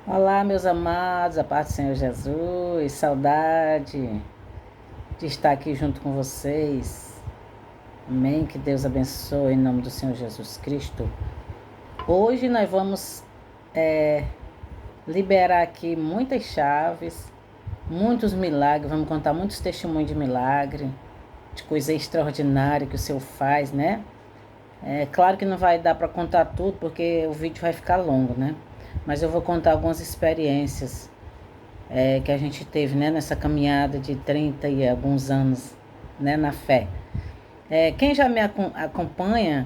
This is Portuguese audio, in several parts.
Olá, meus amados, a paz do Senhor Jesus, saudade de estar aqui junto com vocês. Amém, que Deus abençoe em nome do Senhor Jesus Cristo. Hoje nós vamos liberar aqui muitas chaves, muitos milagres, vamos contar muitos testemunhos de milagre, de coisa extraordinária que o Senhor faz, né? É claro que não vai dar para contar tudo, porque o vídeo vai ficar longo, né? Mas eu vou contar algumas experiências que a gente teve, né, nessa caminhada de 30 e alguns anos, né, na fé. Quem já me acompanha,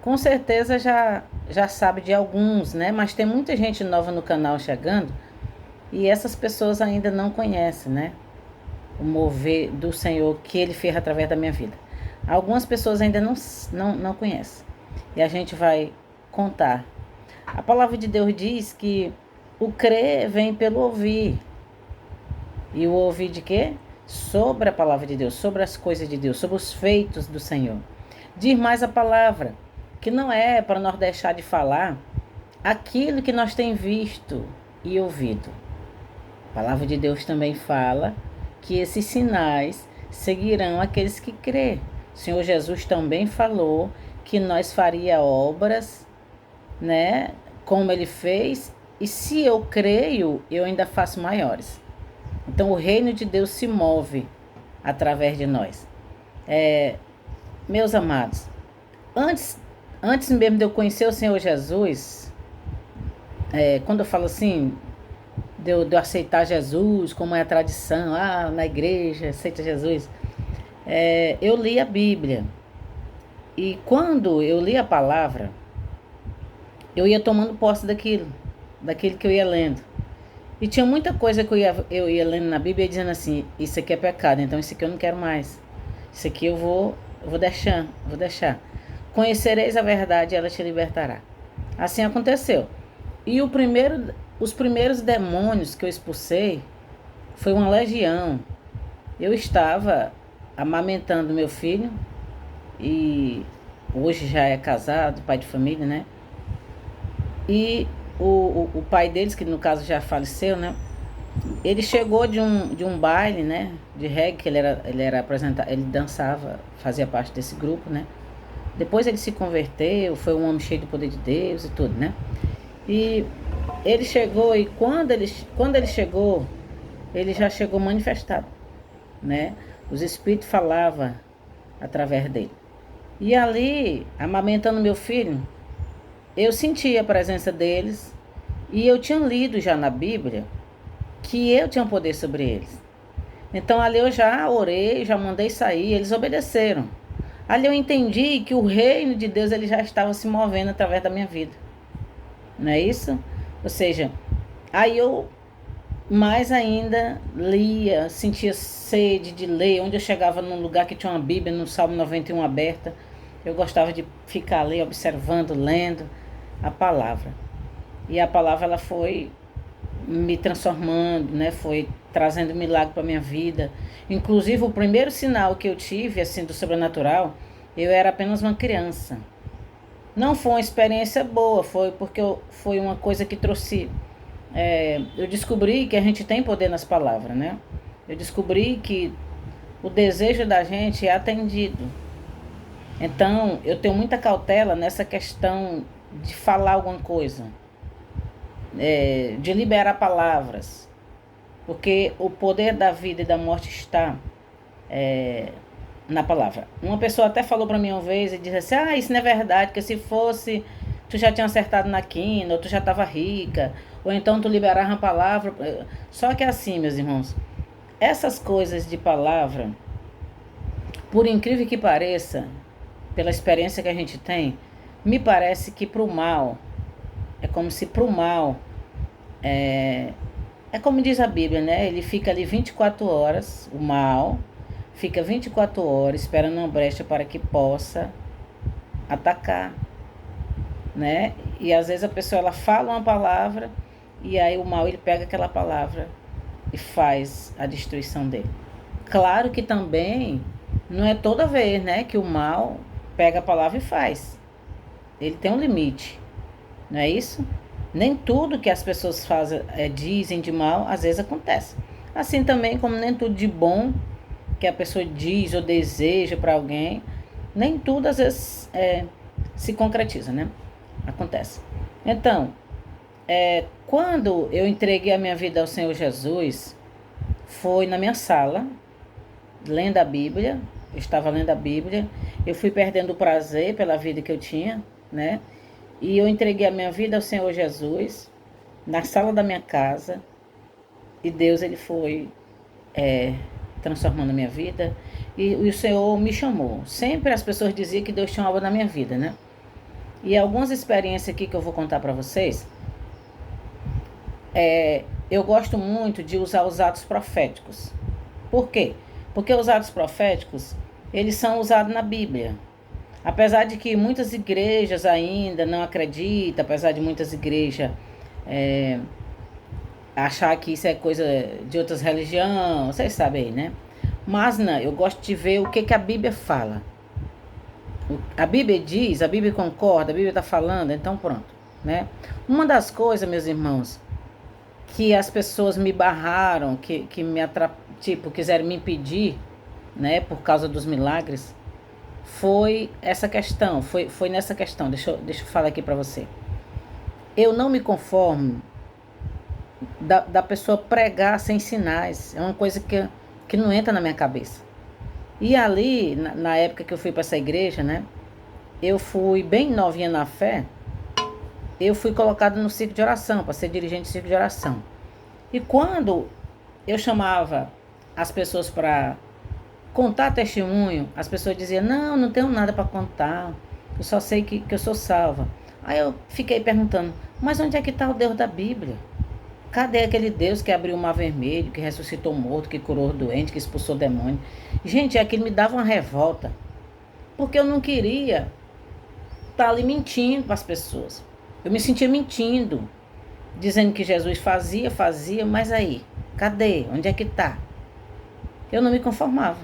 com certeza já sabe de alguns, né, mas tem muita gente nova no canal chegando e essas pessoas ainda não conhecem, né, o mover do Senhor que Ele fez através da minha vida. Algumas pessoas ainda não conhecem e a gente vai contar. A palavra de Deus diz que o crer vem pelo ouvir. E o ouvir de quê? Sobre a palavra de Deus, sobre as coisas de Deus, sobre os feitos do Senhor. Diz mais a palavra, que não é para nós deixar de falar aquilo que nós tem visto e ouvido. A palavra de Deus também fala que esses sinais seguirão aqueles que crê. O Senhor Jesus também falou que nós faria obras, né, como ele fez, e se eu creio, eu ainda faço maiores. Então o reino de Deus se move através de nós. Meus amados, antes, antes mesmo de eu conhecer o Senhor Jesus, quando eu falo assim, de eu aceitar Jesus, como é a tradição, na igreja, aceita Jesus, eu li a Bíblia. E quando eu li a palavra, eu ia tomando posse daquilo que eu ia lendo. E tinha muita coisa que eu ia lendo na Bíblia dizendo assim, isso aqui é pecado, então isso aqui eu não quero mais. Isso aqui eu vou deixar. Conhecereis a verdade e ela te libertará. Assim aconteceu. E os primeiros demônios que eu expulsei foi uma legião. Eu estava amamentando meu filho e hoje já é casado, pai de família, né? E o pai deles, que no caso já faleceu, né? Ele chegou de um baile, né? De reggae, que ele era apresentado, ele dançava, fazia parte desse grupo, né? Depois ele se converteu, foi um homem cheio do poder de Deus e tudo, né? E ele chegou, e quando ele chegou, ele já chegou manifestado, né? Os espíritos falavam através dele. E ali, amamentando meu filho, eu senti a presença deles e eu tinha lido já na Bíblia que eu tinha um poder sobre eles. Então ali eu já orei, já mandei sair, eles obedeceram. Ali eu entendi que o reino de Deus ele já estava se movendo através da minha vida. Não é isso? Ou seja, aí eu mais ainda lia, sentia sede de ler. Onde eu chegava num lugar que tinha uma Bíblia, no Salmo 91 aberta, eu gostava de ficar ali observando, lendo a palavra. E a palavra ela foi me transformando, né? Foi trazendo milagre para minha vida. Inclusive o primeiro sinal que eu tive assim do sobrenatural, eu era apenas uma criança. Não foi uma experiência boa, foi porque foi uma coisa que trouxe. Eu descobri que a gente tem poder nas palavras, né? Eu descobri que o desejo da gente é atendido. Então, eu tenho muita cautela nessa questão de falar alguma coisa, de liberar palavras, porque o poder da vida e da morte está na palavra. Uma pessoa até falou para mim uma vez e disse assim: isso não é verdade, que se fosse, tu já tinha acertado na quina, ou tu já estava rica, ou então tu liberava uma palavra. Só que é assim, meus irmãos, essas coisas de palavra, por incrível que pareça, pela experiência que a gente tem, me parece que pro mal, é como se pro mal, é como diz a Bíblia, né? Ele fica ali 24 horas, o mal fica 24 horas esperando uma brecha para que possa atacar, né? E às vezes a pessoa ela fala uma palavra e aí o mal ele pega aquela palavra e faz a destruição dele. Claro que também não é toda vez, né, que o mal pega a palavra e faz. Ele tem um limite, não é isso? Nem tudo que as pessoas fazem, dizem de mal, às vezes acontece. Assim também como nem tudo de bom que a pessoa diz ou deseja para alguém, nem tudo às vezes se concretiza, né? Acontece. Então, quando eu entreguei a minha vida ao Senhor Jesus, foi na minha sala, lendo a Bíblia, eu estava lendo a Bíblia, eu fui perdendo o prazer pela vida que eu tinha, né? E eu entreguei a minha vida ao Senhor Jesus, na sala da minha casa, e Deus, ele foi transformando a minha vida, e o Senhor me chamou. Sempre as pessoas diziam que Deus tinha algo na minha vida, né? E algumas experiências aqui que eu vou contar para vocês, eu gosto muito de usar os atos proféticos. Por quê? Porque os atos proféticos, eles são usados na Bíblia. Apesar de que muitas igrejas ainda não acreditam, apesar de muitas igrejas achar que isso é coisa de outras religiões, vocês sabem aí, né? Mas não, eu gosto de ver o que a Bíblia fala. A Bíblia diz, a Bíblia concorda, a Bíblia está falando, então pronto, né? Uma das coisas, meus irmãos, que as pessoas me barraram, que me tipo, quiseram me impedir, né, por causa dos milagres, foi essa questão, foi nessa questão. Deixa eu falar aqui para você. Eu não me conformo da pessoa pregar sem sinais. É uma coisa que não entra na minha cabeça. E ali, na época que eu fui para essa igreja, né, eu fui bem novinha na fé, eu fui colocada no círculo de oração, para ser dirigente de círculo de oração. E quando eu chamava as pessoas para contar testemunho, as pessoas diziam, não tenho nada para contar, eu só sei que eu sou salva. Aí eu fiquei perguntando, mas onde é que está o Deus da Bíblia? Cadê aquele Deus que abriu o mar vermelho, que ressuscitou morto, que curou o doente, que expulsou o demônio? Gente, aquilo me dava uma revolta, porque eu não queria estar ali mentindo para as pessoas. Eu me sentia mentindo, dizendo que Jesus fazia, mas aí, cadê? Onde é que está? Eu não me conformava.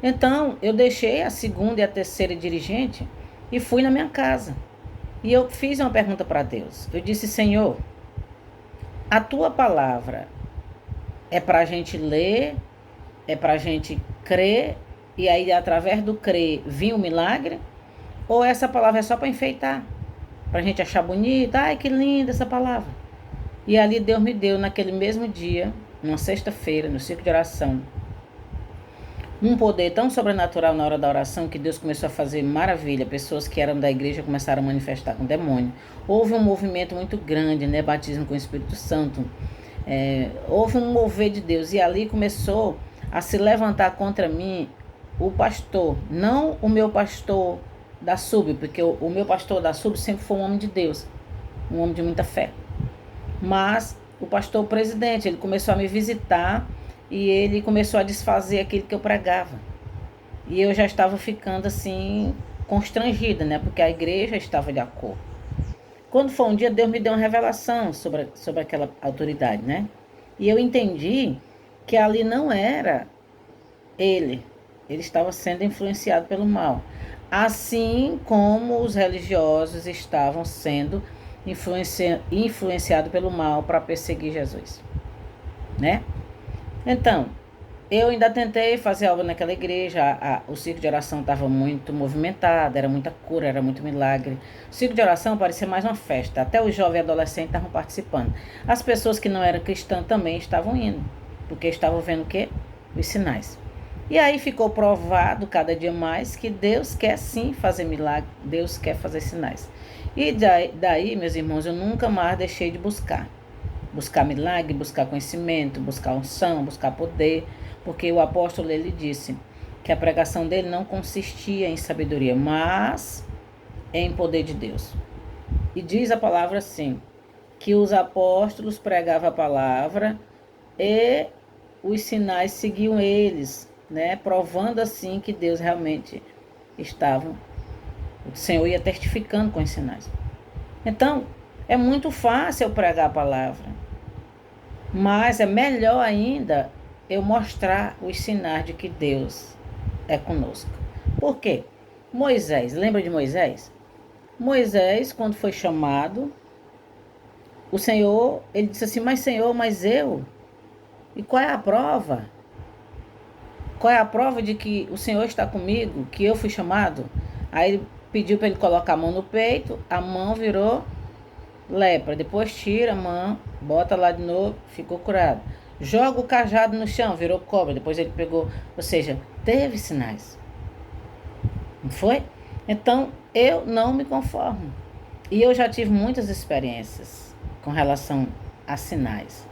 Então, eu deixei a segunda e a terceira dirigente e fui na minha casa. E eu fiz uma pergunta para Deus. Eu disse, Senhor, a tua palavra é para a gente ler, é para a gente crer, e aí através do crer vir o milagre? Ou essa palavra é só para enfeitar? Para a gente achar bonita? Ai, que linda essa palavra. E ali Deus me deu, naquele mesmo dia, numa sexta-feira, no ciclo de oração, um poder tão sobrenatural na hora da oração que Deus começou a fazer maravilha. Pessoas que eram da igreja começaram a manifestar com demônio. Houve um movimento muito grande, né? Batismo com o Espírito Santo. Houve um mover de Deus. E ali começou a se levantar contra mim o pastor. Não o meu pastor da SUB, porque o meu pastor da SUB sempre foi um homem de Deus. Um homem de muita fé. Mas o pastor presidente, ele começou a me visitar e ele começou a desfazer aquilo que eu pregava. E eu já estava ficando assim, constrangida, né? Porque a igreja estava de acordo. Quando foi um dia, Deus me deu uma revelação sobre aquela autoridade, né? E eu entendi que ali não era ele. Ele estava sendo influenciado pelo mal. Assim como os religiosos estavam sendo influenciados pelo mal para perseguir Jesus, né? Então, eu ainda tentei fazer algo naquela igreja, o ciclo de oração estava muito movimentado, era muita cura, era muito milagre. O ciclo de oração parecia mais uma festa, até os jovens e adolescentes estavam participando. As pessoas que não eram cristãs também estavam indo, porque estavam vendo o quê? Os sinais. E aí ficou provado cada dia mais que Deus quer sim fazer milagre, Deus quer fazer sinais. E daí, meus irmãos, eu nunca mais deixei de buscar. Buscar milagre, buscar conhecimento, buscar unção, buscar poder, porque o apóstolo, ele disse que a pregação dele não consistia em sabedoria, mas em poder de Deus. E diz a palavra assim, que os apóstolos pregavam a palavra e os sinais seguiam eles, né? Provando assim que Deus realmente estava, o Senhor ia testificando com os sinais. Então, é muito fácil eu pregar a palavra, mas é melhor ainda eu mostrar os sinais de que Deus é conosco. Por quê? Moisés, lembra de Moisés? Moisés, quando foi chamado, o Senhor, ele disse assim, mas Senhor, mas eu? E qual é a prova? Qual é a prova de que o Senhor está comigo, que eu fui chamado? Aí ele pediu para ele colocar a mão no peito, a mão virou lepra. Depois tira a mão, bota lá de novo, ficou curado. Joga o cajado no chão, virou cobra. Depois ele pegou, ou seja, teve sinais. Não foi? Então, eu não me conformo. E eu já tive muitas experiências com relação a sinais,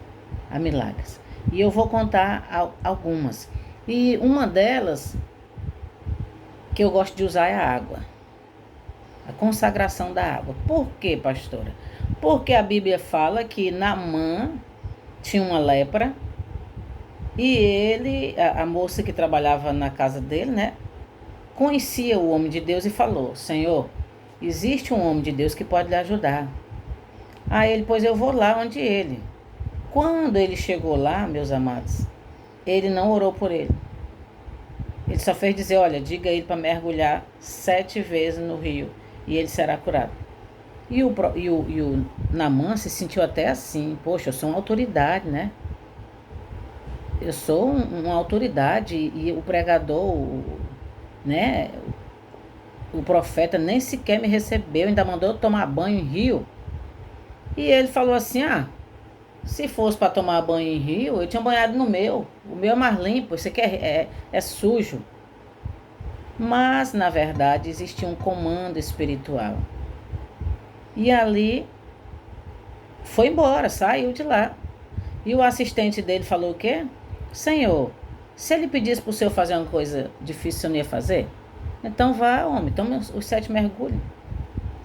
a milagres. E eu vou contar algumas. E uma delas que eu gosto de usar é a água. A consagração da água. Por quê, pastora? Porque a Bíblia fala que Naamã tinha uma lepra e ele, a moça que trabalhava na casa dele, né, conhecia o homem de Deus e falou: Senhor, existe um homem de Deus que pode lhe ajudar. Aí ele, pois eu vou lá onde ele. Quando ele chegou lá, meus amados, ele não orou por ele. Ele só fez dizer, olha, diga a ele para mergulhar 7 vezes no rio e ele será curado. E o Naamã se sentiu até assim, poxa, eu sou uma autoridade, né? Eu sou uma autoridade e o pregador, né? O profeta nem sequer me recebeu, ainda mandou eu tomar banho em rio. E ele falou assim, se fosse para tomar banho em rio, eu tinha banhado no meu. O meu é mais limpo, esse aqui é sujo. Mas, na verdade, existia um comando espiritual. E ali foi embora, saiu de lá. E o assistente dele falou o quê? Senhor, se ele pedisse para o senhor fazer uma coisa difícil, o senhor não ia fazer? Então vá, homem, tome os 7 mergulhos.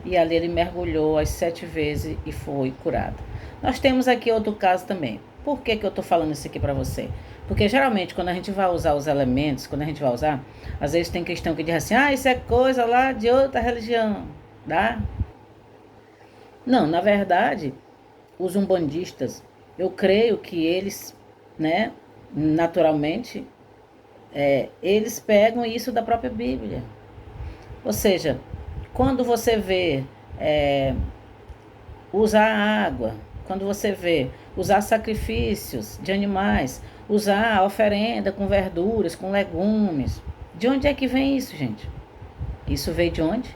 E ali ele mergulhou as 7 vezes e foi curado. Nós temos aqui outro caso também. Por que eu estou falando isso aqui para você? Porque geralmente quando a gente vai usar os elementos, quando a gente vai usar, às vezes tem questão que diz assim, isso é coisa lá de outra religião, tá? Não, na verdade, os umbandistas, eu creio que eles, né, naturalmente, eles pegam isso da própria Bíblia. Ou seja, quando você vê usar água, quando você vê usar sacrifícios de animais, usar oferenda com verduras, com legumes, de onde é que vem isso, gente? Isso veio de onde?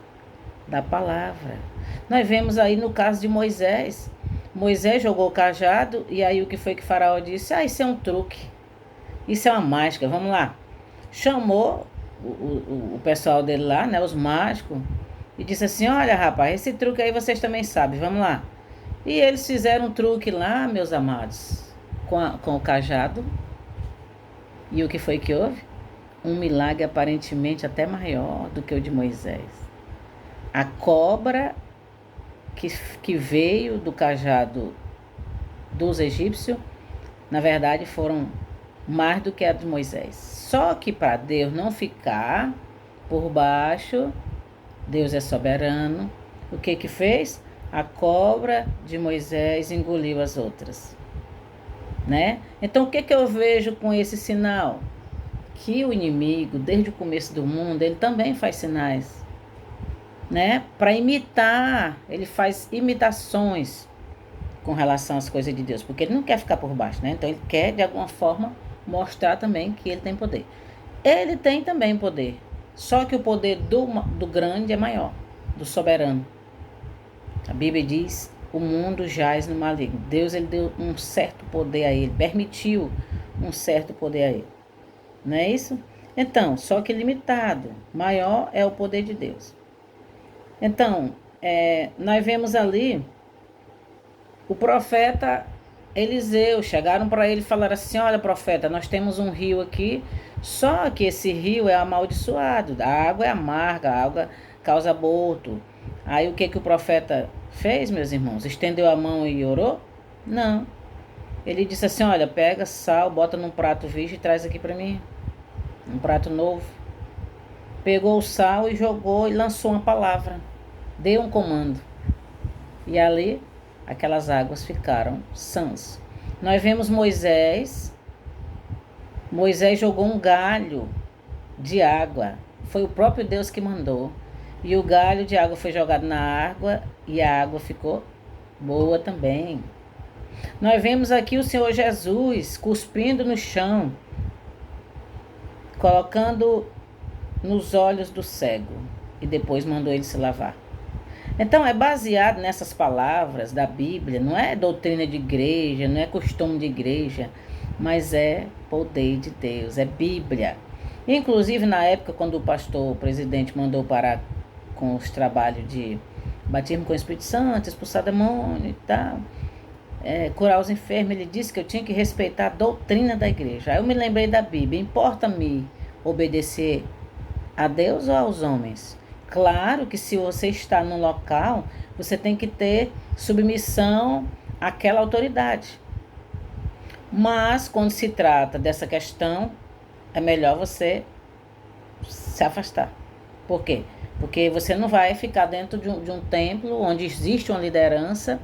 Da palavra. Nós vemos aí no caso de Moisés. Moisés jogou o cajado e aí o que foi que Faraó disse? Isso é um truque. Isso é uma mágica, vamos lá. Chamou o pessoal dele lá, né, os mágicos, e disse assim, olha rapaz, esse truque aí vocês também sabem, vamos lá. E eles fizeram um truque lá, meus amados, com o cajado. E o que foi que houve? Um milagre aparentemente até maior do que o de Moisés. A cobra que veio do cajado dos egípcios, na verdade foram mais do que a de Moisés. Só que para Deus não ficar por baixo, Deus é soberano. O que fez? A cobra de Moisés engoliu as outras, né? Então o que eu vejo com esse sinal? Que o inimigo, desde o começo do mundo, ele também faz sinais, né? Para imitar, ele faz imitações com relação às coisas de Deus, porque ele não quer ficar por baixo, né? Então ele quer de alguma forma mostrar também que ele tem poder. Ele tem também poder, só que o poder do grande é maior, do soberano. A Bíblia diz, o mundo jaz no maligno. Deus, ele deu um certo poder a ele, permitiu um certo poder a ele. Não é isso? Então, só que limitado. Maior é o poder de Deus. Então, nós vemos ali o profeta Eliseu. Chegaram para ele e falaram assim, olha profeta, nós temos um rio aqui, só que esse rio é amaldiçoado. A água é amarga, a água causa aborto. Aí o que o profeta fez, meus irmãos? Estendeu a mão e orou? Não. Ele disse assim, olha, pega sal, bota num prato virgem e traz aqui para mim. Um prato novo. Pegou o sal e jogou e lançou uma palavra. Deu um comando. E ali, aquelas águas ficaram sãs. Nós vemos Moisés. Moisés jogou um galho de água. Foi o próprio Deus que mandou. E o galho de água foi jogado na água e a água ficou Boa também. Nós vemos aqui o Senhor Jesus cuspindo no chão, colocando nos olhos do cego e depois mandou ele se lavar. Então é baseado nessas palavras da Bíblia, não é doutrina de igreja, não é costume de igreja, mas é poder de Deus, é Bíblia. Inclusive na época quando o presidente mandou parar com os trabalhos de batismo com o Espírito Santo, expulsar demônio e tal, curar os enfermos, ele disse que eu tinha que respeitar a doutrina da igreja. Aí eu me lembrei da Bíblia, importa-me obedecer a Deus ou aos homens? Claro que se você está num local, você tem que ter submissão àquela autoridade. Mas quando se trata dessa questão, é melhor você se afastar. Por quê? Porque você não vai ficar dentro de um templo onde existe uma liderança,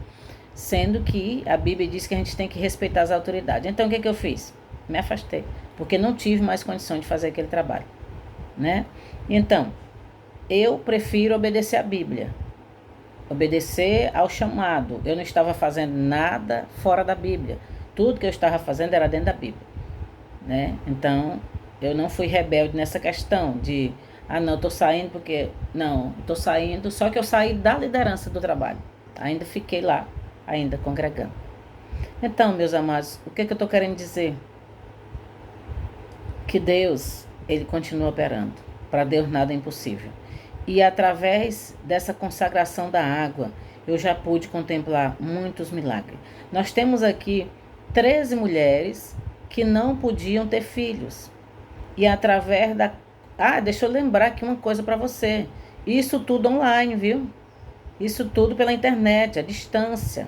sendo que a Bíblia diz que a gente tem que respeitar as autoridades. Então o que eu fiz? Me afastei, porque não tive mais condição de fazer aquele trabalho, né? Então, eu prefiro obedecer à Bíblia, obedecer ao chamado. Eu não estava fazendo nada fora da Bíblia. Tudo que eu estava fazendo era dentro da Bíblia, né? Então, eu não fui rebelde nessa questão de, não, estou saindo porque... Não, estou saindo, só que eu saí da liderança do trabalho. Ainda fiquei lá, ainda congregando. Então, meus amados, o que eu estou querendo dizer? Que Deus, Ele continua operando. Para Deus nada é impossível. E através dessa consagração da água, eu já pude contemplar muitos milagres. Nós temos aqui 13 mulheres que não podiam ter filhos. E através da... deixa eu lembrar aqui uma coisa para você. Isso tudo online, viu? Isso tudo pela internet, à distância.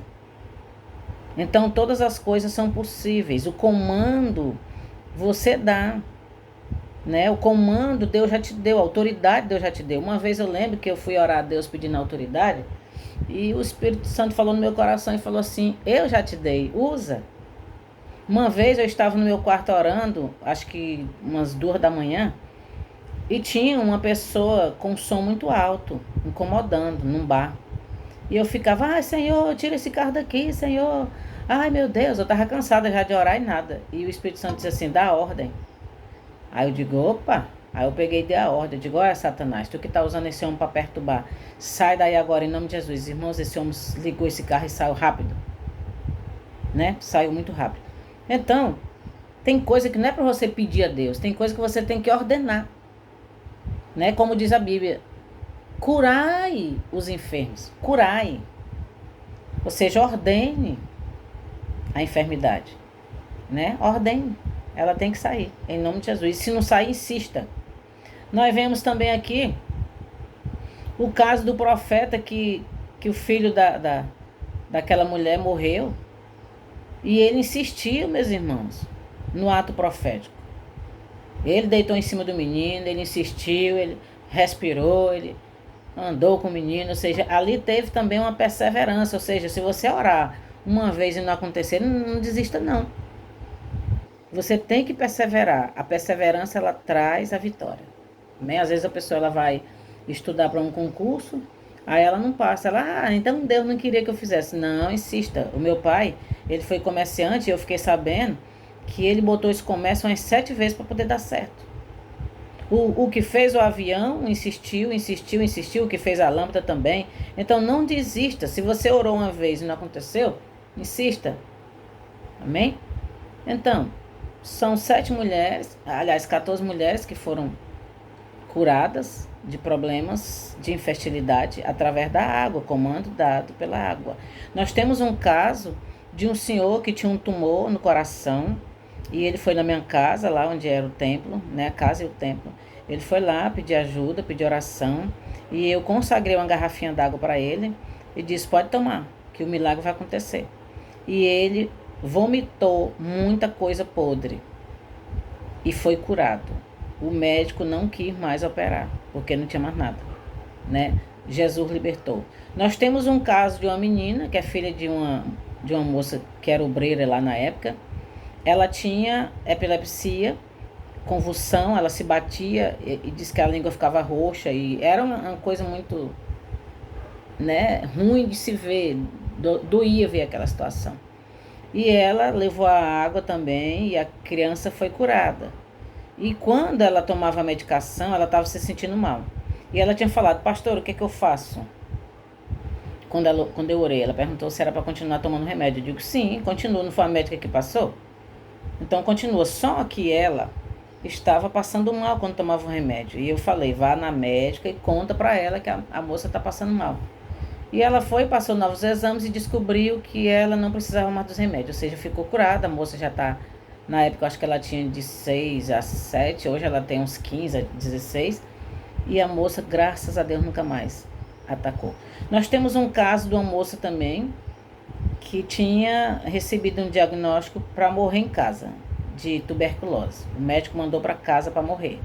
Então, todas as coisas são possíveis. O comando você dá, né? O comando Deus já te deu, a autoridade Deus já te deu. Uma vez eu lembro que eu fui orar a Deus pedindo autoridade e o Espírito Santo falou no meu coração e falou assim: eu já te dei, usa. Uma vez eu estava no meu quarto orando, acho que umas 2 da manhã, e tinha uma pessoa com som muito alto, incomodando, num bar. E eu ficava, Senhor, tira esse carro daqui, Senhor. Ai, meu Deus, eu estava cansada já de orar e nada. E o Espírito Santo disse assim, dá ordem. Aí eu digo, opa. Aí eu peguei e dei a ordem. Eu digo, olha, Satanás, tu que tá usando esse homem para perturbar. Sai daí agora, em nome de Jesus. Irmãos, esse homem ligou esse carro e saiu rápido. Né? Saiu muito rápido. Então, tem coisa que não é para você pedir a Deus. Tem coisa que você tem que ordenar. Né? Como diz a Bíblia, curai os enfermos. Curai. Ou seja, ordene a enfermidade. Né? Ordene. Ela tem que sair, em nome de Jesus. E se não sair, insista. Nós vemos também aqui o caso do profeta que o filho daquela mulher morreu. E ele insistiu, meus irmãos, no ato profético. Ele deitou em cima do menino, ele insistiu, ele respirou, ele andou com o menino. Ou seja, ali teve também uma perseverança. Ou seja, se você orar uma vez e não acontecer, não desista não. Você tem que perseverar. A perseverança, ela traz a vitória. Às vezes a pessoa ela vai estudar para um concurso, aí ela não passa. Ela, então Deus não queria que eu fizesse. Não, insista. O meu pai, ele foi comerciante e eu fiquei sabendo que ele botou esse comércio umas 7 vezes para poder dar certo. O que fez o avião insistiu. O que fez a lâmpada também. Então não desista. Se você orou uma vez e não aconteceu, insista. Amém? Então, são 7 mulheres, aliás, 14 mulheres que foram curadas de problemas de infertilidade através da água, comando dado pela água. Nós temos um caso de um senhor que tinha um tumor no coração e ele foi na minha casa, lá onde era o templo, né, a casa e o templo. Ele foi lá pedir ajuda, pedir oração e eu consagrei uma garrafinha d'água para ele e disse, pode tomar, que o milagre vai acontecer. E ele vomitou muita coisa podre e foi curado. O médico não quis mais operar, porque não tinha mais nada, né? Jesus libertou. Nós temos um caso de uma menina, que é filha de uma moça que era obreira lá na época. Ela tinha epilepsia, convulsão, ela se batia e disse que a língua ficava roxa. E era uma coisa muito, né, ruim de se ver, doía ver aquela situação. E ela levou a água também e a criança foi curada. E quando ela tomava a medicação, ela estava se sentindo mal. E ela tinha falado, pastor, o que é que eu faço? Quando eu orei, ela perguntou se era para continuar tomando remédio. Eu digo, sim, continua, não foi a médica que passou? Então continua, só que ela estava passando mal quando tomava o remédio. E eu falei, vá na médica e conta para ela que a moça está passando mal. E ela foi, passou novos exames e descobriu que ela não precisava mais dos remédios. Ou seja, ficou curada, a moça já está... Na época, eu acho que ela tinha de 6 a 7, hoje ela tem uns 15 a 16. E a moça, graças a Deus, nunca mais atacou. Nós temos um caso de uma moça também que tinha recebido um diagnóstico para morrer em casa, de tuberculose. O médico mandou para casa para morrer,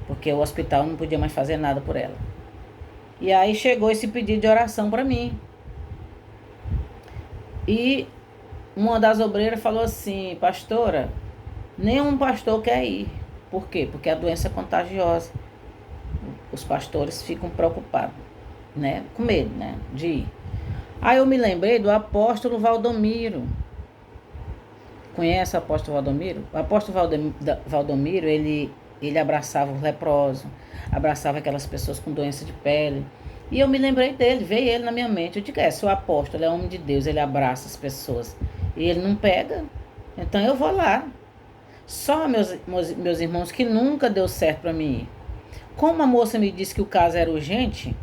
porque o hospital não podia mais fazer nada por ela. E aí chegou esse pedido de oração para mim. E uma das obreiras falou assim, pastora, nenhum pastor quer ir. Por quê? Porque a doença é contagiosa. Os pastores ficam preocupados, né? Com medo, né? De ir. Aí eu me lembrei do apóstolo Valdomiro. Conhece o apóstolo Valdomiro? O apóstolo Valdomiro, ele abraçava os leprosos, abraçava aquelas pessoas com doença de pele. E eu me lembrei dele, veio ele na minha mente. Eu digo, se o apóstolo é homem de Deus, ele abraça as pessoas e ele não pega, então eu vou lá. Só, meus irmãos, que nunca deu certo para mim ir. Como a moça me disse que o caso era urgente,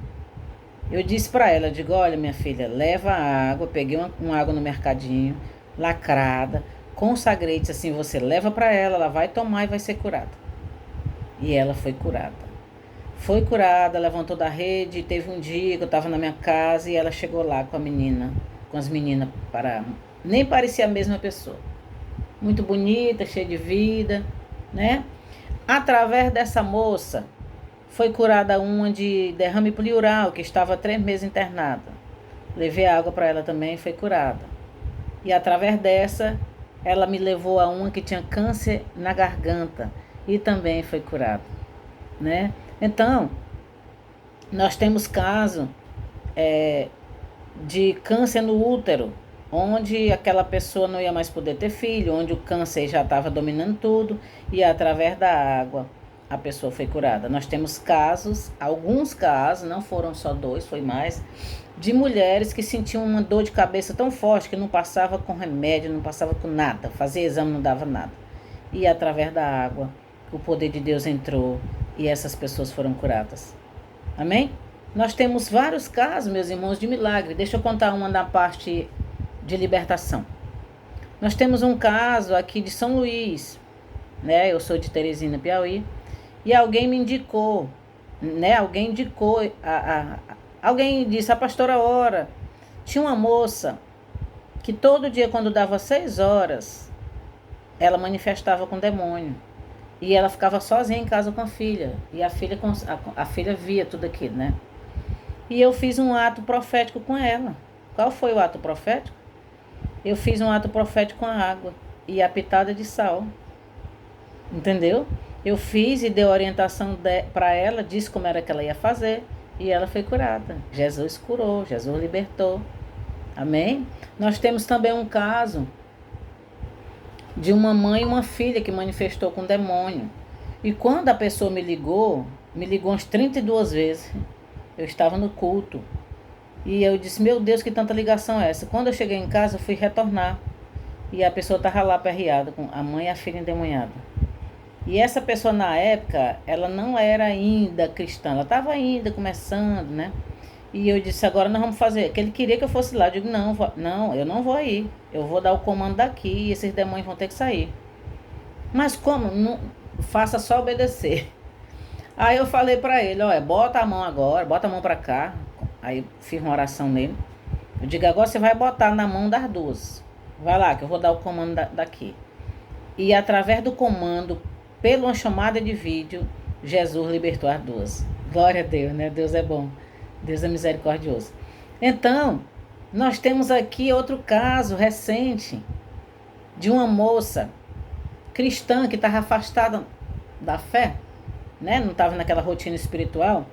eu disse para ela, eu digo, olha minha filha, leva a água, peguei uma água no mercadinho, lacrada, consagrei, disse assim, você leva para ela vai tomar e vai ser curada. E ela foi curada. Foi curada, levantou da rede, teve um dia que eu estava na minha casa e ela chegou lá com a menina, com as meninas, nem parecia a mesma pessoa. Muito bonita, cheia de vida, né? Através dessa moça, foi curada uma de derrame pleural, que estava 3 meses internada. Levei água para ela também, foi curada. E através dessa, ela me levou a uma que tinha câncer na garganta e também foi curada, né? Então, nós temos caso de câncer no útero, onde aquela pessoa não ia mais poder ter filho, onde o câncer já estava dominando tudo e através da água a pessoa foi curada. Nós temos casos, alguns casos, não foram só 2, foi mais, de mulheres que sentiam uma dor de cabeça tão forte que não passava com remédio, não passava com nada, fazia exame, não dava nada. E através da água, o poder de Deus entrou e essas pessoas foram curadas. Amém? Nós temos vários casos, meus irmãos, de milagre. Deixa eu contar uma da parte de libertação. Nós temos um caso aqui de São Luís, né? Eu sou de Teresina, Piauí, e alguém me indicou, né? Alguém indicou, alguém disse, a pastora ora. Tinha uma moça que todo dia, quando dava 6 horas, ela manifestava com demônio. E ela ficava sozinha em casa com a filha. E a filha via tudo aquilo, né? E eu fiz um ato profético com ela. Qual foi o ato profético? Eu fiz um ato profético com a água e a pitada de sal. Entendeu? Eu fiz e dei orientação para ela, disse como era que ela ia fazer. E ela foi curada. Jesus curou, Jesus libertou. Amém? Nós temos também um caso de uma mãe e uma filha que manifestou com demônio. E quando a pessoa me ligou umas 32 vezes. Eu estava no culto. E eu disse, meu Deus, que tanta ligação é essa? Quando eu cheguei em casa, eu fui retornar. E a pessoa estava lá perreada, com a mãe e a filha endemoniada. E essa pessoa, na época, ela não era ainda cristã. Ela estava ainda começando, né? E eu disse, agora nós vamos fazer. Que ele queria que eu fosse lá. Eu digo, não, eu não vou ir. Eu vou dar o comando daqui e esses demônios vão ter que sair. Mas como? Não, faça só obedecer. Aí eu falei pra ele, olha, bota a mão agora, bota a mão pra cá. Aí fiz uma oração nele. Eu digo, agora você vai botar na mão das duas. Vai lá, que eu vou dar o comando daqui. E através do comando, pela uma chamada de vídeo, Jesus libertou as duas. Glória a Deus, né? Deus é bom. Deus é misericordioso. Então, nós temos aqui outro caso recente de uma moça cristã que estava afastada da fé, né? Não estava naquela rotina espiritual.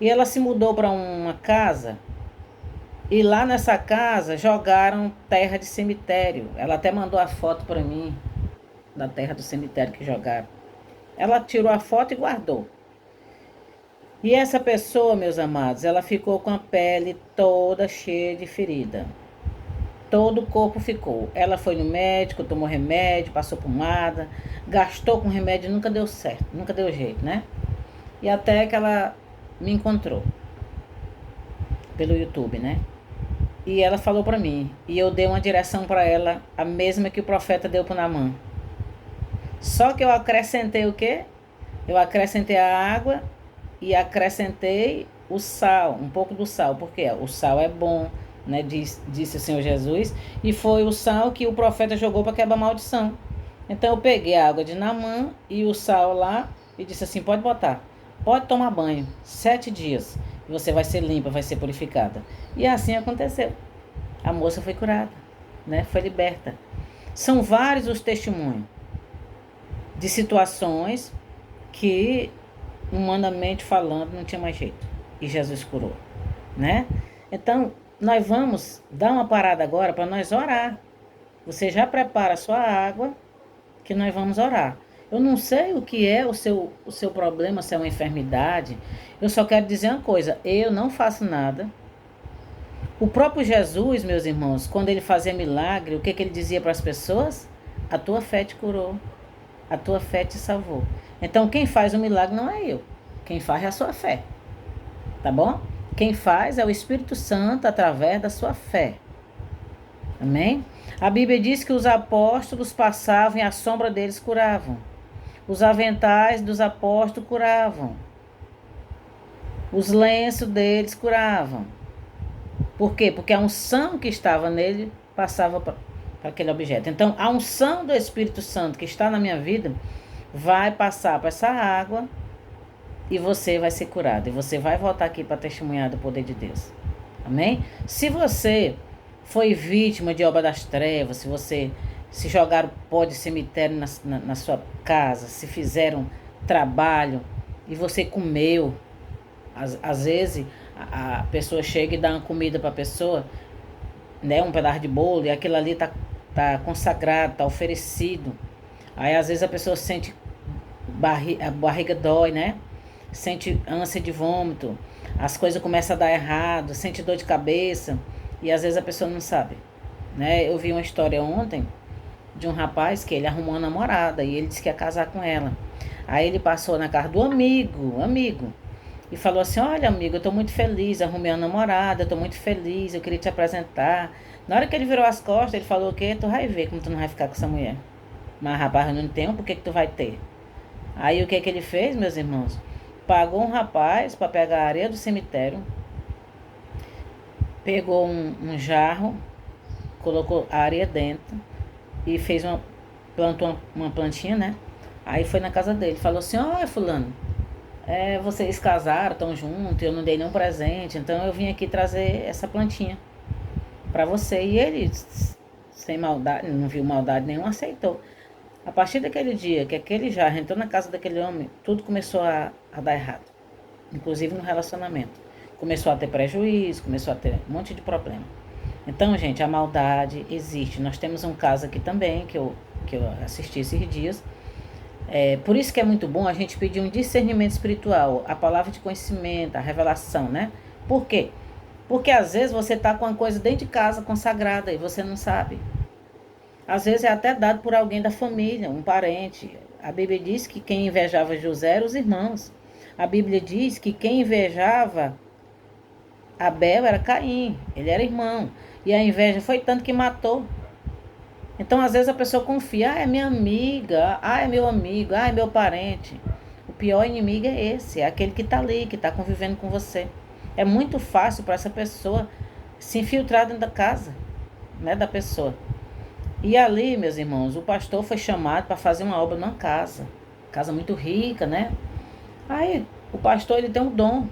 E ela se mudou para uma casa E lá nessa casa jogaram terra de cemitério. Ela até mandou a foto para mim da terra do cemitério que jogaram. Ela tirou a foto e guardou. E essa pessoa, meus amados, ela ficou com a pele toda cheia de ferida. Todo o corpo ficou. Ela foi no médico, tomou remédio, passou pomada, gastou com remédio, nunca deu certo, nunca deu jeito, né? E até que ela me encontrou pelo YouTube, né? E ela falou para mim, e eu dei uma direção para ela, a mesma que o profeta deu para Naamã. Só que eu acrescentei o quê? Eu acrescentei a água e acrescentei o sal, um pouco do sal, porque o sal é bom, né? Disse o Senhor Jesus, e foi o sal que o profeta jogou para quebrar a maldição. Então eu peguei a água de Naamã e o sal lá e disse assim: pode botar, pode tomar banho, 7 dias, e você vai ser limpa, vai ser purificada. E assim aconteceu. A moça foi curada, né? Foi liberta. São vários os testemunhos de situações que, humanamente falando, não tinha mais jeito. E Jesus curou, né? Então, nós vamos dar uma parada agora para nós orar. Você já prepara a sua água, que nós vamos orar. Eu não sei o que é o seu problema, se é uma enfermidade. Eu só quero dizer uma coisa: eu não faço nada. O próprio Jesus, meus irmãos, quando ele fazia milagre, o que ele dizia para as pessoas? A tua fé te curou. A tua fé te salvou. Então, quem faz o milagre não é eu. Quem faz é a sua fé. Tá bom? Quem faz é o Espírito Santo através da sua fé. Amém? A Bíblia diz que os apóstolos passavam e a sombra deles curavam. Os aventais dos apóstolos curavam. Os lenços deles curavam. Por quê? Porque a unção que estava nele passava para aquele objeto. Então, a unção do Espírito Santo que está na minha vida vai passar para essa água e você vai ser curado. E você vai voltar aqui para testemunhar do poder de Deus. Amém? Se você foi vítima de obra das trevas, se você se jogaram pó de cemitério na sua casa, se fizeram trabalho e você comeu, às vezes a pessoa chega e dá uma comida para a pessoa, né, um pedaço de bolo, e aquilo ali tá consagrado, tá oferecido. Aí às vezes a pessoa sente a barriga dói, né? Sente ânsia de vômito, as coisas começam a dar errado, sente dor de cabeça, e às vezes a pessoa não sabe, né? Eu vi uma história ontem de um rapaz que ele arrumou uma namorada e ele disse que ia casar com ela. Aí ele passou na casa do amigo, e falou assim: olha, amigo, eu tô muito feliz, arrumei uma namorada, eu tô muito feliz, eu queria te apresentar. Na hora que ele virou as costas, ele falou: o quê? Tu vai ver como tu não vai ficar com essa mulher. Mas rapaz, eu não tenho, por que tu vai ter? Aí o que ele fez, meus irmãos? Pagou um rapaz para pegar a areia do cemitério, pegou um jarro, colocou a areia dentro e plantou uma plantinha, né? Aí foi na casa dele, falou assim: olha, fulano, vocês casaram, estão juntos, eu não dei nenhum presente, então eu vim aqui trazer essa plantinha para você. E ele, sem maldade, não viu maldade nenhuma, aceitou. A partir daquele dia que aquele jarro entrou na casa daquele homem, tudo começou a dar errado, inclusive no relacionamento. Começou a ter prejuízo, começou a ter um monte de problema. Então, gente, a maldade existe. Nós temos um caso aqui também, que eu assisti esses dias. Por isso que é muito bom a gente pedir um discernimento espiritual, a palavra de conhecimento, a revelação, né? Por quê? Porque às vezes você está com uma coisa dentro de casa consagrada e você não sabe. Às vezes é até dado por alguém da família, um parente. A Bíblia diz que quem invejava José eram os irmãos. A Bíblia diz que quem invejava Abel era Caim, ele era irmão. E a inveja foi tanto que matou. Então, às vezes a pessoa confia: é minha amiga, é meu amigo, é meu parente. O pior inimigo é esse, é aquele que está ali, que está convivendo com você. É muito fácil para essa pessoa se infiltrar dentro da casa, né, da pessoa. E ali, meus irmãos, o pastor foi chamado para fazer uma obra numa casa muito rica, né? Aí o pastor, ele tem um dom.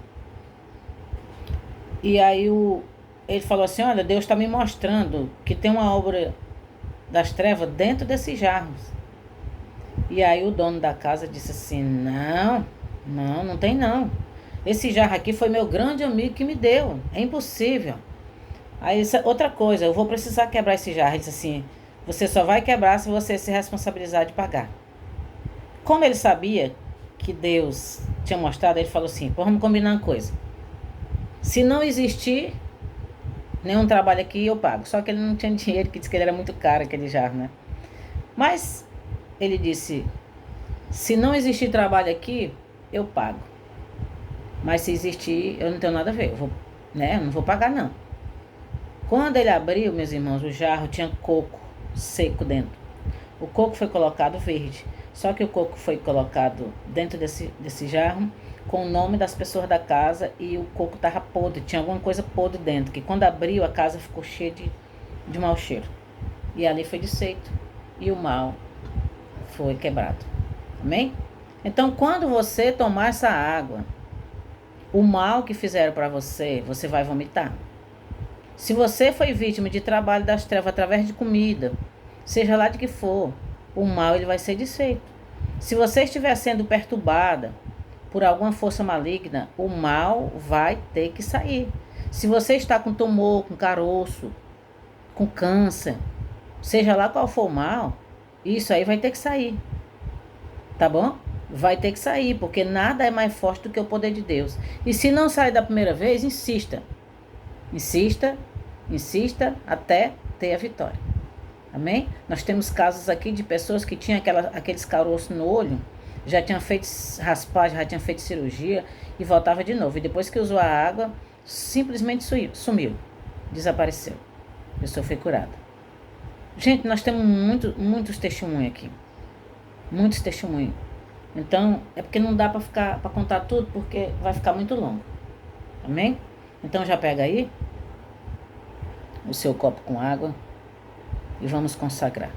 E aí ele falou assim: olha, Deus está me mostrando que tem uma obra das trevas dentro desses jarros. E aí o dono da casa disse assim: não tem não. Esse jarro aqui foi meu grande amigo que me deu. É impossível. Aí, outra coisa, eu vou precisar quebrar esse jarro. Ele disse assim, você só vai quebrar se você se responsabilizar de pagar. Como ele sabia que Deus tinha mostrado, ele falou assim, pô, vamos combinar uma coisa. Se não existir nenhum trabalho aqui, eu pago. Só que ele não tinha dinheiro, que disse que ele era muito caro, aquele jarro, né? Mas ele disse, se não existir trabalho aqui, eu pago. Mas se existir, eu não tenho nada a ver. Eu não vou pagar, não. Quando ele abriu, meus irmãos, o jarro tinha coco seco dentro. O coco foi colocado verde. Só que o coco foi colocado dentro desse jarro com o nome das pessoas da casa e o coco estava podre. Tinha alguma coisa podre dentro, que quando abriu a casa ficou cheia de mau cheiro. E ali foi desfeito. E o mal foi quebrado. Amém? Então, quando você tomar essa água, o mal que fizeram para você, você vai vomitar. Se você foi vítima de trabalho das trevas através de comida, seja lá de que for, o mal ele vai ser desfeito. Se você estiver sendo perturbada por alguma força maligna, o mal vai ter que sair. Se você está com tumor, com caroço, com câncer, seja lá qual for o mal, isso aí vai ter que sair. Tá bom? Vai ter que sair, porque nada é mais forte do que o poder de Deus. E se não sair da primeira vez, insista. Insista, insista até ter a vitória. Amém? Nós temos casos aqui de pessoas que tinham aqueles caroços no olho, já tinham feito raspagem, já tinham feito cirurgia e voltava de novo. E depois que usou a água, simplesmente sumiu, desapareceu. A pessoa foi curada. Gente, nós temos muitos testemunhos aqui. Muitos testemunhos. Então, é porque não dá para contar tudo, porque vai ficar muito longo. Amém? Então já pega aí o seu copo com água e vamos consagrar.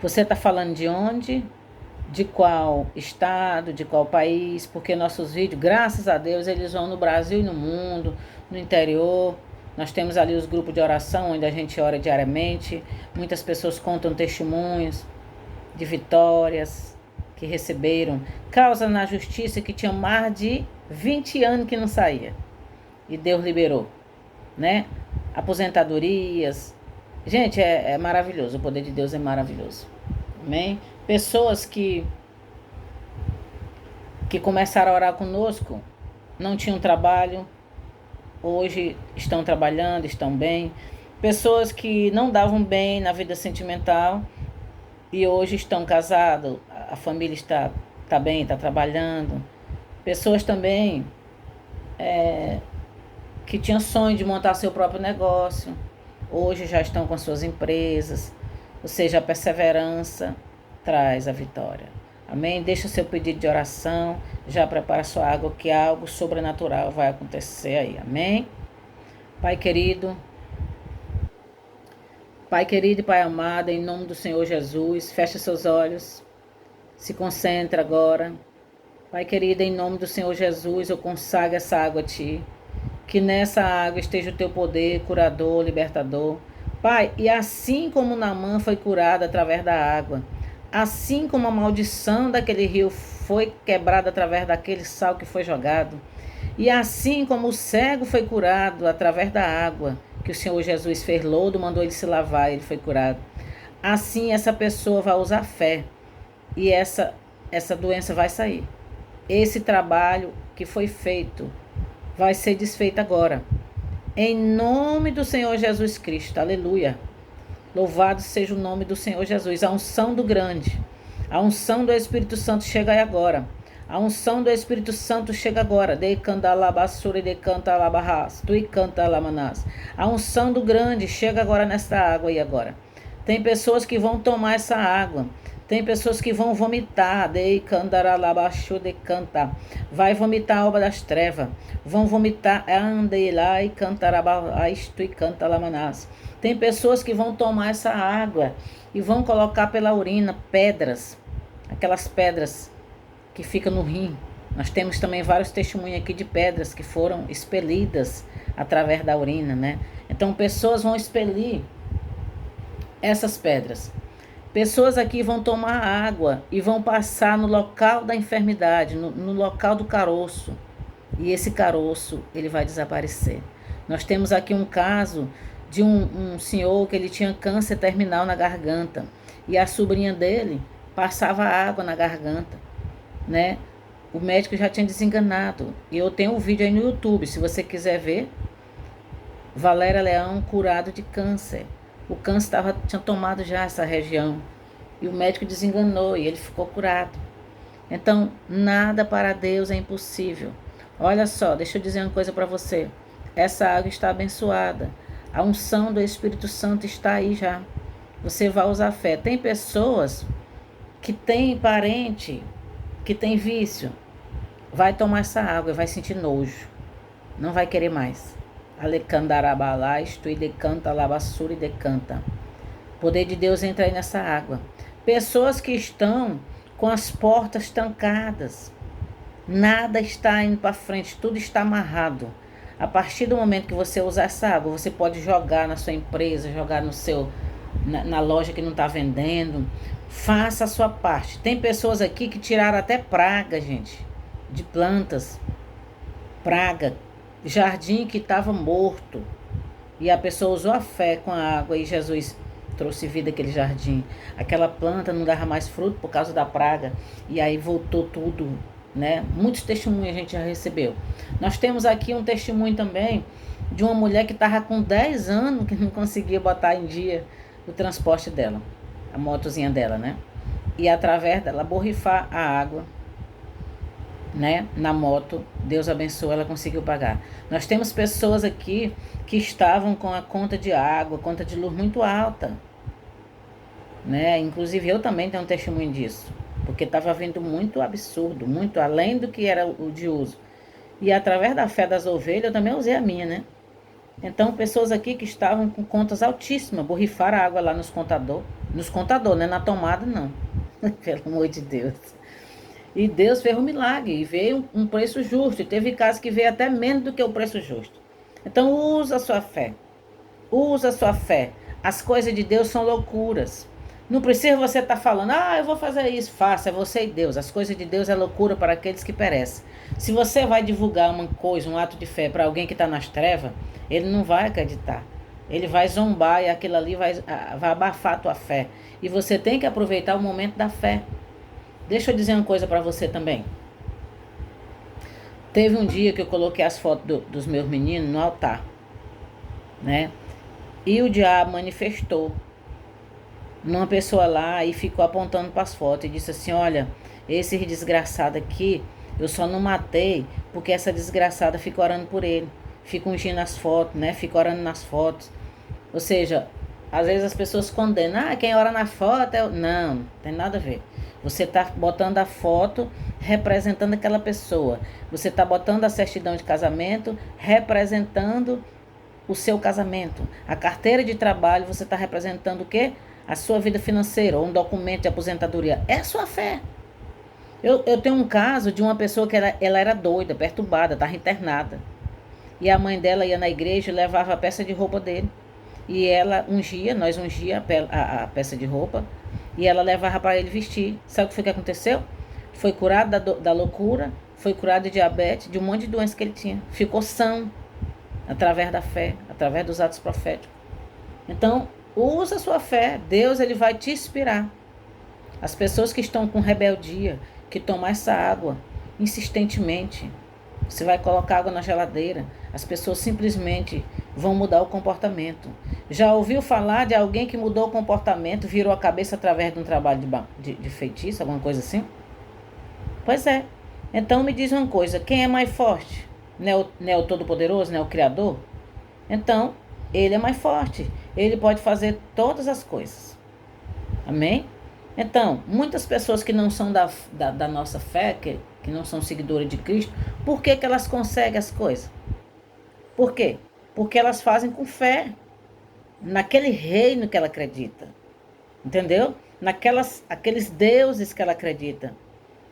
Você está falando de onde? De qual estado? De qual país? Porque nossos vídeos, graças a Deus, eles vão no Brasil e no mundo, no interior. Nós temos ali os grupos de oração, onde a gente ora diariamente. Muitas pessoas contam testemunhos de vitórias que receberam. Causa na justiça que tinha mais de 20 anos que não saía. E Deus liberou, né? Aposentadorias. Gente, é maravilhoso. O poder de Deus é maravilhoso. Amém? Pessoas que começaram a orar conosco, não tinham trabalho, hoje estão trabalhando, estão bem. Pessoas que não davam bem na vida sentimental e hoje estão casados, a família está bem, está trabalhando. Pessoas também que tinham sonho de montar seu próprio negócio, hoje já estão com suas empresas. Ou seja, a perseverança traz a vitória. Amém? Deixa o seu pedido de oração, já prepara sua água, que algo sobrenatural vai acontecer aí. Amém? Pai querido e Pai amado, em nome do Senhor Jesus, fecha seus olhos, se concentra agora. Pai querido, em nome do Senhor Jesus, eu consagro essa água a Ti, que nessa água esteja o Teu poder curador, libertador. Pai, e assim como Naamã foi curado através da água, assim como a maldição daquele rio foi quebrada através daquele sal que foi jogado, e assim como o cego foi curado através da água, que o Senhor Jesus fez lodo, mandou ele se lavar, ele foi curado. Assim essa pessoa vai usar fé e essa doença vai sair. Esse trabalho que foi feito vai ser desfeito agora. Em nome do Senhor Jesus Cristo. Aleluia. Louvado seja o nome do Senhor Jesus. A unção do grande. A unção do Espírito Santo chega aí agora. A unção do Espírito Santo chega agora. A unção do grande chega agora nesta água aí agora. Tem pessoas que vão tomar essa água. Tem pessoas que vão vomitar. Vai vomitar a obra das trevas. Vão vomitar. Tem pessoas que vão tomar essa água e vão colocar pela urina pedras. Aquelas pedras que ficam no rim. Nós temos também vários testemunhos aqui de pedras que foram expelidas através da urina, né? Então, pessoas vão expelir essas pedras. Pessoas aqui vão tomar água e vão passar no local da enfermidade, no local do caroço. E esse caroço, ele vai desaparecer. Nós temos aqui um caso de um senhor que ele tinha câncer terminal na garganta. E a sobrinha dele passava água na garganta, né? O médico já tinha desenganado. E eu tenho um vídeo aí no YouTube, se você quiser ver. Valéria Leão curado de câncer. O câncer tinha tomado já essa região. E o médico desenganou e ele ficou curado. Então, nada para Deus é impossível. Olha só, deixa eu dizer uma coisa para você. Essa água está abençoada. A unção do Espírito Santo está aí já. Você vai usar fé. Tem pessoas que têm parente, que tem vício. Vai tomar essa água e vai sentir nojo. Não vai querer mais. Alecandarabalás, tu decanta, labassura e decanta. O poder de Deus entra aí nessa água. Pessoas que estão com as portas trancadas. Nada está indo para frente, tudo está amarrado. A partir do momento que você usar essa água, você pode jogar na sua empresa, jogar no seu, na loja que não está vendendo. Faça a sua parte. Tem pessoas aqui que tiraram até praga, gente, de plantas. Praga, jardim que estava morto. E a pessoa usou a fé com a água e Jesus trouxe vida àquele jardim. Aquela planta não dava mais fruto por causa da praga. E aí voltou tudo, né? Muitos testemunhos a gente já recebeu. Nós temos aqui um testemunho também de uma mulher que estava com 10 anos que não conseguia botar em dia o transporte dela, a motozinha dela, né? E através dela borrifar a água, né, na moto, Deus abençoou, ela conseguiu pagar. Nós temos pessoas aqui que estavam com a conta de água, conta de luz muito alta, né? Inclusive eu também tenho um testemunho disso, porque estava vindo muito absurdo, muito além do que era o de uso. E através da fé das ovelhas, eu também usei a minha, né? Então, pessoas aqui que estavam com contas altíssimas, borrifaram a água lá nos contador, né? Na tomada, não. Pelo amor de Deus. E Deus fez um milagre, e veio um preço justo. E teve casos que veio até menos do que o preço justo. Então, usa a sua fé. Usa a sua fé. As coisas de Deus são loucuras. Não precisa você estar falando, eu vou fazer isso. Faça, é você e Deus. As coisas de Deus é loucura para aqueles que perecem. Se você vai divulgar uma coisa, um ato de fé para alguém que está nas trevas, ele não vai acreditar. Ele vai zombar e aquilo ali vai abafar a tua fé. E você tem que aproveitar o momento da fé. Deixa eu dizer uma coisa para você também. Teve um dia que eu coloquei as fotos dos meus meninos no altar, né? E o diabo manifestou numa pessoa lá e ficou apontando para as fotos e disse assim, olha, esse desgraçado aqui, eu só não matei porque essa desgraçada fica orando por ele. Fica ungindo as fotos, né? Fica orando nas fotos. Ou seja, às vezes as pessoas condenam, quem ora na foto é... Não tem nada a ver. Você está botando a foto representando aquela pessoa. Você está botando a certidão de casamento representando o seu casamento. A carteira de trabalho, você está representando o quê? A sua vida financeira, ou um documento de aposentadoria. É a sua fé. Eu tenho um caso de uma pessoa que ela era doida, perturbada, estava internada. E a mãe dela ia na igreja e levava a peça de roupa dele. E ela nós ungia a peça de roupa. E ela levava para ele vestir. Sabe o que foi que aconteceu? Foi curado da loucura, foi curado de diabetes, de um monte de doenças que ele tinha. Ficou são, através da fé, através dos atos proféticos. Então, usa a sua fé. Deus, ele vai te inspirar. As pessoas que estão com rebeldia, que tomam essa água insistentemente, você vai colocar água na geladeira, as pessoas simplesmente vão mudar o comportamento. Já ouviu falar de alguém que mudou o comportamento, virou a cabeça através de um trabalho de feitiço, alguma coisa assim? Pois é. Então me diz uma coisa, quem é mais forte? Não é o Todo-Poderoso, não é o Criador? Então, ele é mais forte. Ele pode fazer todas as coisas. Amém? Então, muitas pessoas que não são da nossa fé, que não são seguidoras de Cristo, por que elas conseguem as coisas? Por quê? Porque elas fazem com fé naquele reino que ela acredita. Entendeu? Aqueles deuses que ela acredita.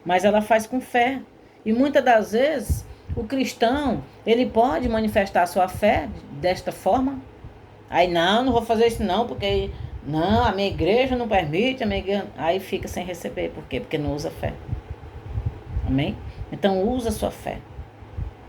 Mas ela faz com fé. E muitas das vezes, o cristão, ele pode manifestar a sua fé desta forma. Aí, não vou fazer isso não, porque... Não, a minha igreja não permite, aí fica sem receber. Por quê? Porque não usa fé. Amém? Então, usa a sua fé.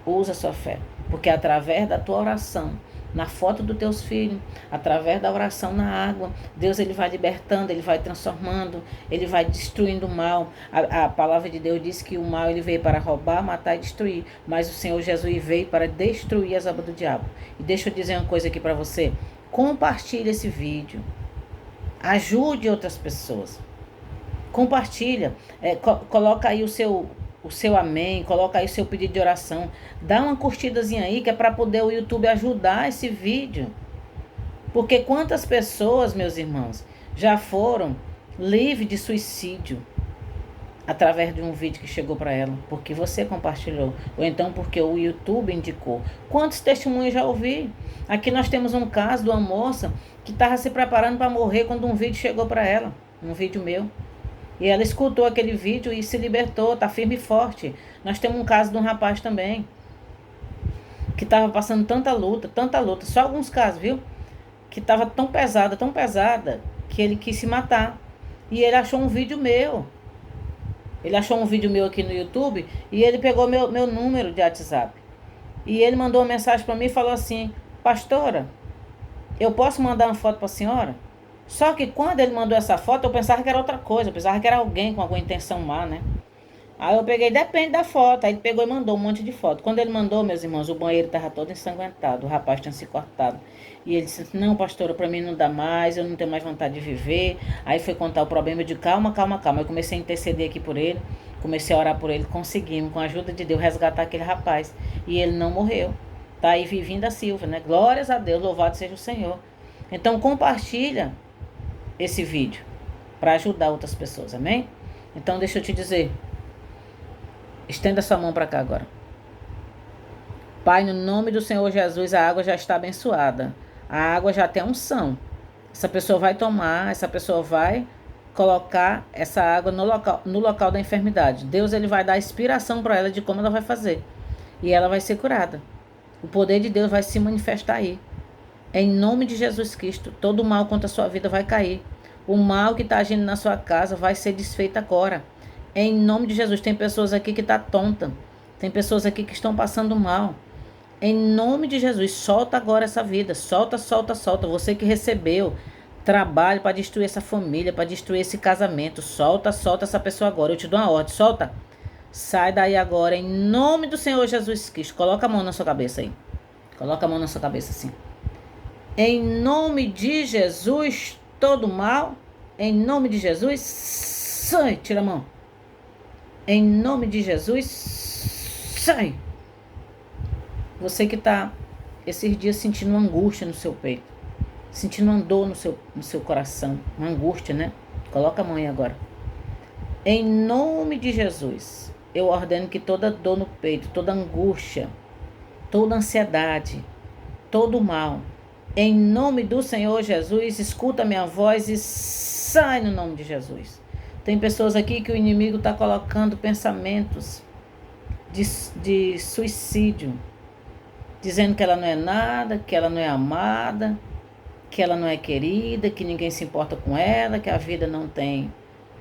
Usa a sua fé. Porque através da tua oração, na foto dos teus filhos, através da oração na água. Deus, ele vai libertando, ele vai transformando, ele vai destruindo o mal. A palavra de Deus diz que o mal ele veio para roubar, matar e destruir, mas o Senhor Jesus veio para destruir as obras do diabo. E deixa eu dizer uma coisa aqui para você. Compartilhe esse vídeo. Ajude outras pessoas. Compartilha. Coloca aí o seu amém, coloca aí o seu pedido de oração. Dá uma curtidazinha aí, que é para poder o YouTube ajudar esse vídeo. Porque quantas pessoas, meus irmãos, já foram livres de suicídio através de um vídeo que chegou para ela, porque você compartilhou, ou então porque o YouTube indicou. Quantos testemunhos já ouvi? Aqui nós temos um caso de uma moça que estava se preparando para morrer quando um vídeo chegou para ela, um vídeo meu. E ela escutou aquele vídeo e se libertou, está firme e forte. Nós temos um caso de um rapaz também, que estava passando tanta luta, só alguns casos, viu? Que estava tão pesada, que ele quis se matar. E ele achou um vídeo meu. Ele achou um vídeo meu aqui no YouTube e ele pegou meu número de WhatsApp. E ele mandou uma mensagem para mim e falou assim: pastora, eu posso mandar uma foto para a senhora? Só que quando ele mandou essa foto, eu pensava que era outra coisa. Eu pensava que era alguém com alguma intenção má, né? Aí eu peguei, depende da foto. Aí ele pegou e mandou um monte de foto. Quando ele mandou, meus irmãos, o banheiro estava todo ensanguentado. O rapaz tinha se cortado. E ele disse: não, pastora, para mim não dá mais. Eu não tenho mais vontade de viver. Aí foi contar o problema. Eu disse: calma. Eu comecei a interceder aqui por ele. Comecei a orar por ele. Conseguimos, com a ajuda de Deus, resgatar aquele rapaz. E ele não morreu. Tá aí vivendo da Silva, né? Glórias a Deus. Louvado seja o Senhor. Então compartilha esse vídeo para ajudar outras pessoas, amém? Então deixa eu te dizer, estenda sua mão para cá agora. Pai, no nome do Senhor Jesus, a água já está abençoada, a água já tem unção. Essa pessoa vai tomar, essa pessoa vai colocar essa água no local da enfermidade. Deus, ele vai dar inspiração para ela de como ela vai fazer, e ela vai ser curada. O poder de Deus vai se manifestar aí. Em nome de Jesus Cristo, todo o mal contra a sua vida vai cair. O mal que está agindo na sua casa vai ser desfeito agora. Em nome de Jesus, tem pessoas aqui que estão tontas. Tem pessoas aqui que estão passando mal. Em nome de Jesus, solta agora essa vida. Solta. Você que recebeu trabalho para destruir essa família, para destruir esse casamento. Solta essa pessoa agora. Eu te dou uma ordem, solta. Sai daí agora, em nome do Senhor Jesus Cristo. Coloca a mão na sua cabeça aí. Coloca a mão na sua cabeça assim. Em nome de Jesus, todo mal, em nome de Jesus, sai, tira a mão. Em nome de Jesus, sai. Você que está esses dias sentindo uma angústia no seu peito, sentindo uma dor no seu coração, uma angústia, né? Coloca a mão aí agora. Em nome de Jesus, eu ordeno que toda dor no peito, toda angústia, toda ansiedade, todo mal, em nome do Senhor Jesus, escuta a minha voz e sai no nome de Jesus. Tem pessoas aqui que o inimigo está colocando pensamentos de suicídio, dizendo que ela não é nada, que ela não é amada, que ela não é querida, que ninguém se importa com ela, que a vida não tem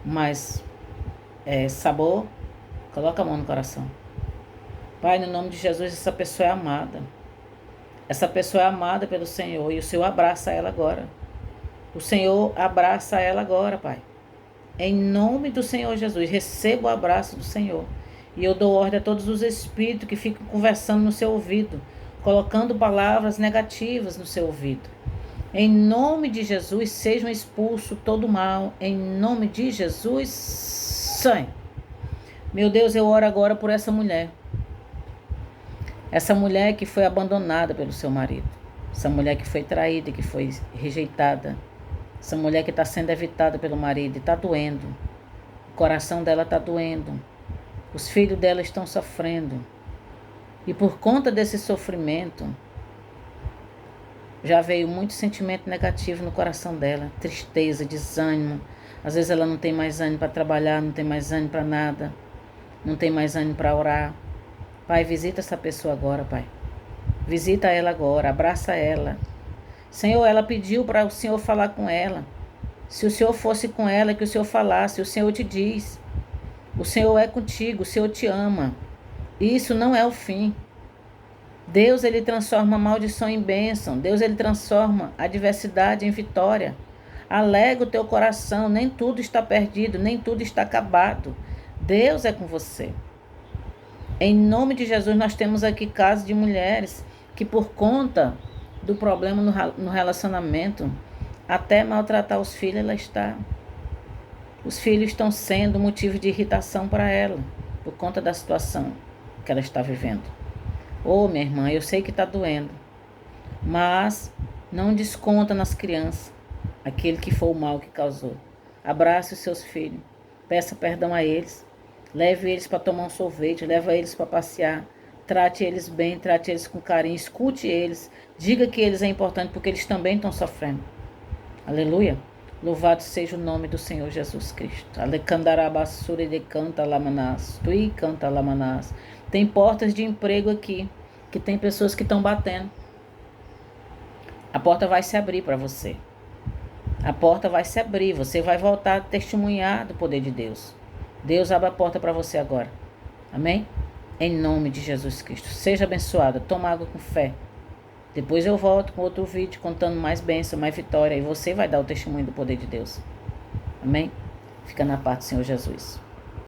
mais sabor. Coloca a mão no coração. Pai, no nome de Jesus, essa pessoa é amada. Essa pessoa é amada pelo Senhor e o Senhor abraça ela agora. O Senhor abraça ela agora, Pai. Em nome do Senhor Jesus, receba o abraço do Senhor. E eu dou ordem a todos os espíritos que ficam conversando no seu ouvido, colocando palavras negativas no seu ouvido. Em nome de Jesus, sejam expulsos todo o mal. Em nome de Jesus, sai. Meu Deus, eu oro agora por essa mulher. Essa mulher que foi abandonada pelo seu marido. Essa mulher que foi traída, que foi rejeitada. Essa mulher que está sendo evitada pelo marido e está doendo. O coração dela está doendo. Os filhos dela estão sofrendo. E por conta desse sofrimento, já veio muito sentimento negativo no coração dela. Tristeza, desânimo. Às vezes ela não tem mais ânimo para trabalhar, não tem mais ânimo para nada. Não tem mais ânimo para orar. Pai, visita essa pessoa agora, Pai. Visita ela agora, abraça ela. Senhor, ela pediu para o Senhor falar com ela. Se o Senhor fosse com ela, que o Senhor falasse. O Senhor te diz. O Senhor é contigo, o Senhor te ama. Isso não é o fim. Deus, ele transforma a maldição em bênção. Deus, ele transforma a adversidade em vitória. Alega o teu coração, nem tudo está perdido, nem tudo está acabado. Deus é com você. Em nome de Jesus, nós temos aqui casos de mulheres que por conta do problema no relacionamento, até maltratar os filhos, ela está. Os filhos estão sendo motivo de irritação para ela, por conta da situação que ela está vivendo. Ô, minha irmã, eu sei que está doendo, mas não desconta nas crianças aquele que foi o mal que causou. Abrace os seus filhos, peça perdão a eles, leve eles para tomar um sorvete, leve eles para passear, trate eles bem, trate eles com carinho, escute eles, diga que eles é importante porque eles também estão sofrendo. Aleluia. Louvado seja o nome do Senhor Jesus Cristo. Alecandarabasura de canta lamanás, tui canta lamanás. Tem portas de emprego aqui, que tem pessoas que estão batendo. A porta vai se abrir para você. A porta vai se abrir, você vai voltar a testemunhar do poder de Deus. Deus abre a porta para você agora. Amém? Em nome de Jesus Cristo. Seja abençoada. Toma água com fé. Depois eu volto com outro vídeo contando mais bênção, mais vitória. E você vai dar o testemunho do poder de Deus. Amém? Fica na paz do Senhor Jesus.